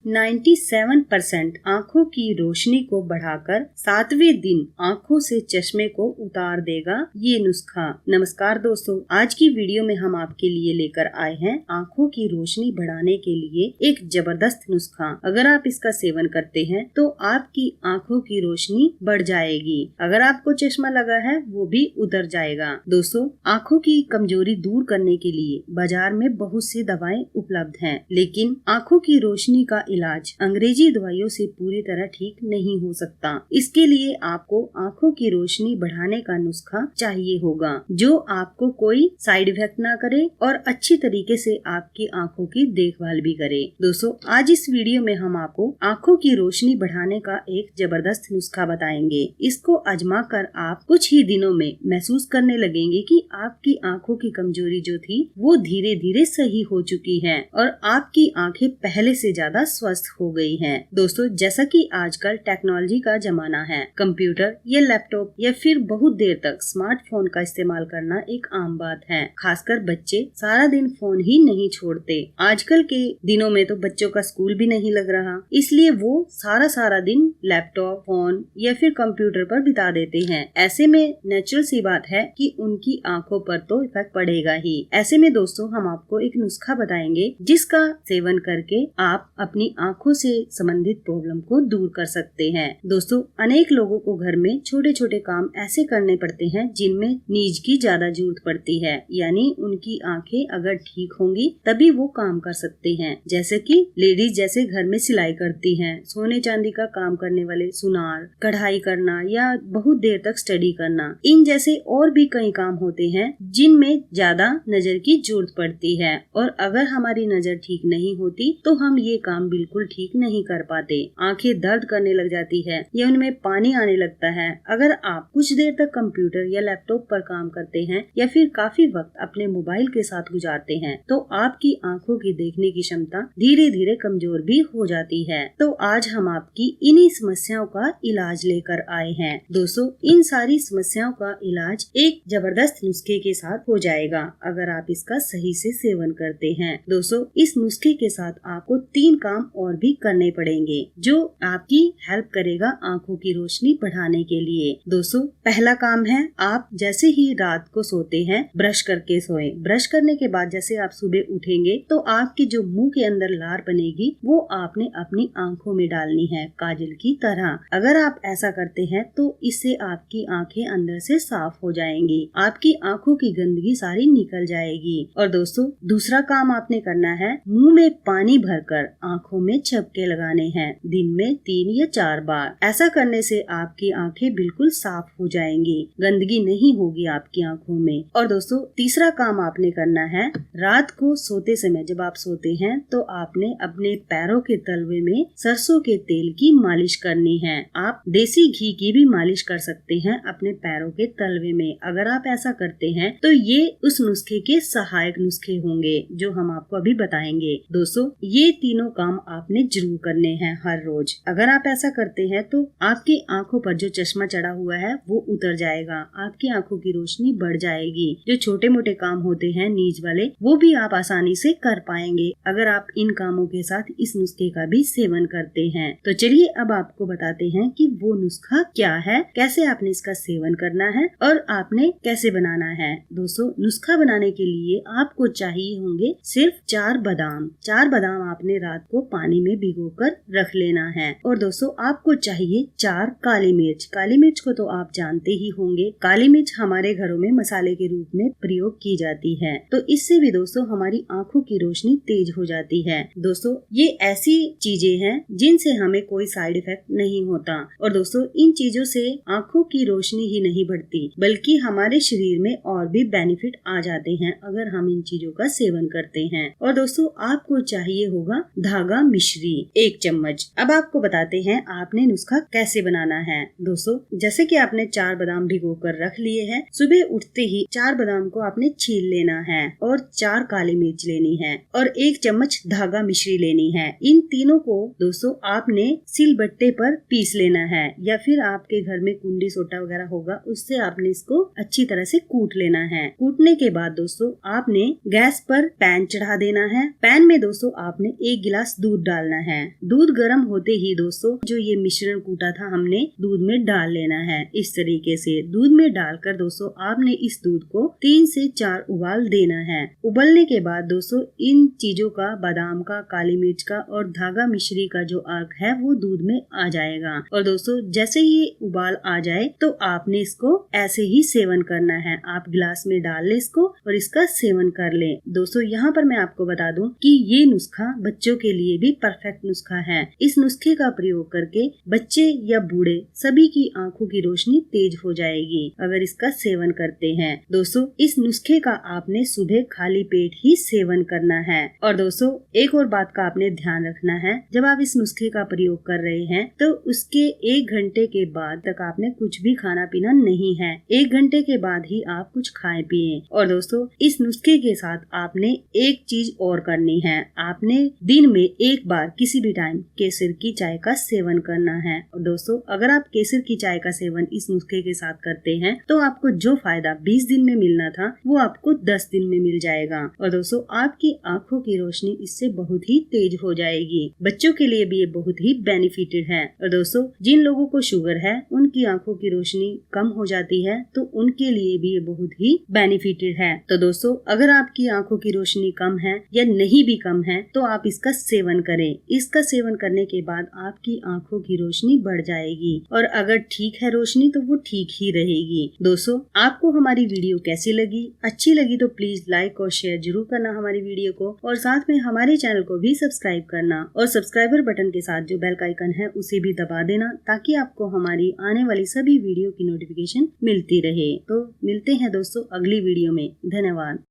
97% आँखों की रोशनी को बढ़ाकर 7वें दिन आँखों से चश्मे को उतार देगा ये नुस्खा। नमस्कार दोस्तों, आज की वीडियो में हम आपके लिए लेकर आए हैं आँखों की रोशनी बढ़ाने के लिए एक जबरदस्त नुस्खा। अगर आप इसका सेवन करते हैं तो आपकी आँखों की रोशनी बढ़ जाएगी। अगर आपको चश्मा लगा है वो भी उतर जाएगा। दोस्तों, आँखों की कमजोरी दूर करने के लिए बाजार में बहुत सी दवाएं उपलब्ध हैं, लेकिन आँखों की रोशनी का इलाज अंग्रेजी दवाइयों से पूरी तरह ठीक नहीं हो सकता। इसके लिए आपको आँखों की रोशनी बढ़ाने का नुस्खा चाहिए होगा जो आपको कोई साइड इफेक्ट ना करे और अच्छी तरीके से आपकी आँखों की देखभाल भी करे। दोस्तों, आज इस वीडियो में हम आपको आँखों की रोशनी बढ़ाने का एक जबरदस्त नुस्खा बताएंगे। इसको आजमा कर आप कुछ ही दिनों में महसूस करने लगेंगे कि आपकी आँखों की कमजोरी जो थी वो धीरे धीरे सही हो चुकी है और आपकी आँखें पहले से ज्यादा स्वस्थ हो गई हैं। दोस्तों, जैसा कि आजकल टेक्नोलॉजी का जमाना है, कंप्यूटर या लैपटॉप या फिर बहुत देर तक स्मार्टफोन का इस्तेमाल करना एक आम बात है। खासकर बच्चे सारा दिन फोन ही नहीं छोड़ते। आजकल के दिनों में तो बच्चों का स्कूल भी नहीं लग रहा, इसलिए वो सारा दिन लैपटॉप, फोन या फिर कंप्यूटर पर बिता देते हैं। ऐसे में नेचुरल सी बात है कि उनकी आंखों पर तो इफेक्ट पड़ेगा ही। ऐसे में दोस्तों, हम आपको एक नुस्खा बताएंगे जिसका सेवन करके आप अपनी आंखों से संबंधित प्रॉब्लम को दूर कर सकते हैं। दोस्तों, अनेक लोगों को घर में छोटे छोटे काम ऐसे करने पड़ते हैं जिनमें नीज की ज्यादा जरूरत पड़ती है, यानी उनकी आंखें अगर ठीक होंगी तभी वो काम कर सकते हैं। जैसे कि लेडीज जैसे घर में सिलाई करती हैं, सोने चांदी का काम करने वाले सुनार, कढ़ाई करना या बहुत देर तक स्टडी करना, इन जैसे और भी कई काम होते हैं जिनमें ज्यादा नजर की जरूरत पड़ती है। और अगर हमारी नजर ठीक नहीं होती तो हम ये काम बिल्कुल ठीक नहीं कर पाते। आंखें दर्द करने लग जाती है या उनमें पानी आने लगता है। अगर आप कुछ देर तक कंप्यूटर या लैपटॉप पर काम करते हैं या फिर काफी वक्त अपने मोबाइल के साथ गुजारते हैं तो आपकी आंखों की देखने की क्षमता धीरे धीरे कमजोर भी हो जाती है। तो आज हम आपकी इन्हीं समस्याओं का इलाज लेकर आए हैं। दोस्तों, इन सारी समस्याओं का इलाज एक जबरदस्त नुस्खे के साथ हो जाएगा अगर आप इसका सही से सेवन करते हैं। दोस्तों, इस नुस्खे के साथ आपको 3 काम और भी करने पड़ेंगे जो आपकी हेल्प करेगा आंखों की रोशनी बढ़ाने के लिए। दोस्तों, पहला काम है, आप जैसे ही रात को सोते हैं ब्रश करके सोएं। ब्रश करने के बाद जैसे आप सुबह उठेंगे तो आपके जो मुंह के अंदर लार बनेगी वो आपने अपनी आंखों में डालनी है काजल की तरह। अगर आप ऐसा करते हैं तो इससे आपकी आंखें अंदर से साफ हो जाएंगी, आपकी आंखों की गंदगी सारी निकल जाएगी। और दोस्तों, दूसरा काम आपने करना है, मुंह में पानी भरकर आंखों में झपके लगाने हैं दिन में 3 या 4 बार। ऐसा करने से आपकी आंखें बिल्कुल साफ हो जाएंगी, गंदगी नहीं होगी आपकी आंखों में। और दोस्तों, तीसरा काम आपने करना है, रात को सोते समय जब आप सोते हैं तो आपने अपने पैरों के तलवे में सरसों के तेल की मालिश करनी है। आप देसी घी की भी मालिश कर सकते हैं अपने पैरों के तलवे में। अगर आप ऐसा करते हैं तो ये उस नुस्खे के सहायक नुस्खे होंगे जो हम आपको अभी बताएंगे। दोस्तों, ये तीनों काम आपने जरूर करने हैं हर रोज। अगर आप ऐसा करते हैं तो आपकी आंखों पर जो चश्मा चढ़ा हुआ है वो उतर जाएगा, आपकी आंखों की रोशनी बढ़ जाएगी। जो छोटे मोटे काम होते हैं नीज वाले वो भी आप आसानी से कर पाएंगे अगर आप इन कामों के साथ इस नुस्खे का भी सेवन करते हैं। तो चलिए अब आपको बताते हैं कि वो नुस्खा क्या है, कैसे आपने इसका सेवन करना है और आपने कैसे बनाना है। दोस्तों, नुस्खा बनाने के लिए आपको चाहिए होंगे सिर्फ 4 बादाम। 4 बादाम आपने रात को पानी में भिगोकर रख लेना है। और दोस्तों, आपको चाहिए 4 काली मिर्च। काली मिर्च को तो आप जानते ही होंगे, काली मिर्च हमारे घरों में मसाले के रूप में प्रयोग की जाती है। तो इससे भी दोस्तों हमारी आंखों की रोशनी तेज हो जाती है। दोस्तों, ये ऐसी चीजें हैं जिनसे हमें कोई साइड इफेक्ट नहीं होता। और दोस्तों, इन चीजों से आंखों की रोशनी ही नहीं बढ़ती बल्कि हमारे शरीर में और भी बेनिफिट आ जाते हैं अगर हम इन चीजों का सेवन करते हैं। और दोस्तों, आपको चाहिए होगा धागा मिश्री 1 चम्मच। अब आपको बताते हैं आपने नुस्खा कैसे बनाना है। दोस्तों, जैसे कि आपने 4 बादाम भिगो कर रख लिए हैं, सुबह उठते ही 4 बादाम को आपने छील लेना है और 4 काली मिर्च लेनी है और 1 चम्मच धागा मिश्री लेनी है। इन तीनों को दोस्तों आपने सिलबट्टे पर पीस लेना है या फिर आपके घर में कुंडी सोटा वगैरह होगा उससे आपने इसको अच्छी तरह से कूट लेना है। कूटने के बाद दोस्तों आपने गैस पर पैन चढ़ा देना है। पैन में दोस्तों आपने 1 गिलास दूध दूध डालना है। दूध गर्म होते ही दोस्तों जो ये मिश्रण कूटा था हमने दूध में डाल लेना है। इस तरीके से दूध में डालकर दोस्तों आपने इस दूध को 3 से 4 उबाल देना है। उबलने के बाद दोस्तों इन चीजों का, बादाम का, काली मिर्च का और धागा मिश्री का जो अर्क है वो दूध में आ जाएगा। और दोस्तों जैसे ये उबाल आ जाए तो आपने इसको ऐसे ही सेवन करना है। आप गिलास में डाल ले इसको और इसका सेवन कर ले। दोस्तों यहाँ पर मैं आपको बता दूं कि ये नुस्खा बच्चों के लिए भी परफेक्ट नुस्खा है। इस नुस्खे का प्रयोग करके बच्चे या बूढ़े सभी की आंखों की रोशनी तेज हो जाएगी अगर इसका सेवन करते हैं। दोस्तों इस नुस्खे का आपने सुबह खाली पेट ही सेवन करना है। और दोस्तों एक और बात का आपने ध्यान रखना है, जब आप इस नुस्खे का प्रयोग कर रहे हैं तो उसके 1 घंटे के बाद तक आपने कुछ भी खाना पीना नहीं है। 1 घंटे के बाद ही आप कुछ खाएं पिए। और दोस्तों इस नुस्खे के साथ आपने एक चीज और करनी है, आपने दिन में एक बार किसी भी टाइम केसर की चाय का सेवन करना है। और दोस्तों अगर आप केसर की चाय का सेवन इस नुस्खे के साथ करते हैं तो आपको जो फायदा 20 दिन में मिलना था वो आपको 10 दिन में मिल जाएगा। और दोस्तों आपकी आंखों की रोशनी इससे बहुत ही तेज हो जाएगी। बच्चों के लिए भी ये बहुत ही बेनिफिटेड है। और दोस्तों जिन लोगों को शुगर है उनकी आंखों की रोशनी कम हो जाती है तो उनके लिए भी ये बहुत ही बेनिफिटेड है। तो दोस्तों अगर आपकी आंखों की रोशनी कम है या नहीं भी कम है तो आप इसका सेवन करें। इसका सेवन करने के बाद आपकी आंखों की रोशनी बढ़ जाएगी और अगर ठीक है रोशनी तो वो ठीक ही रहेगी। दोस्तों आपको हमारी वीडियो कैसी लगी? अच्छी लगी तो प्लीज लाइक और शेयर जरूर करना हमारी वीडियो को और साथ में हमारे चैनल को भी सब्सक्राइब करना और सब्सक्राइबर बटन के साथ जो बेल का आइकन है उसे भी दबा देना ताकि आपको हमारी आने वाली सभी वीडियो की नोटिफिकेशन मिलती रहे। तो मिलते हैं दोस्तों अगली वीडियो में। धन्यवाद।